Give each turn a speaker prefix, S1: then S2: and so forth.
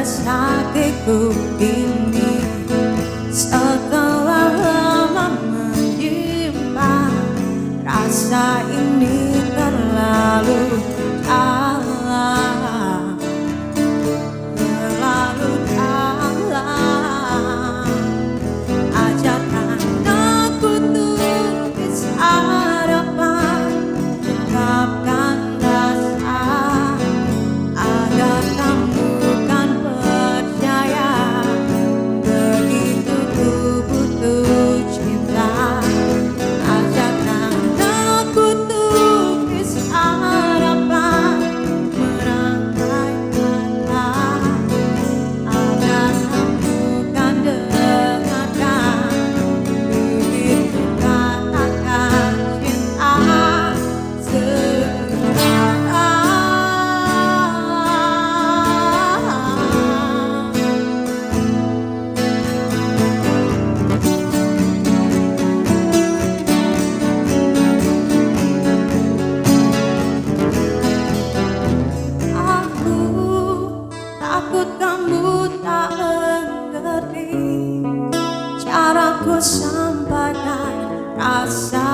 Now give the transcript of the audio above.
S1: panas hatiku ini setelah lama menyimpan rasa ini terlalu dalam, terlalu dalam. Ajarkan aku tulis harapan, ungkapkan rasa agar kamu kan percaya begitu ku butuh cinta. Ajarkan aku tulis harapan, merangkai kata agar kamu kan dengarkan begitu katakan cinta aku takut kamu tak mengerti caraku sampaikan rasa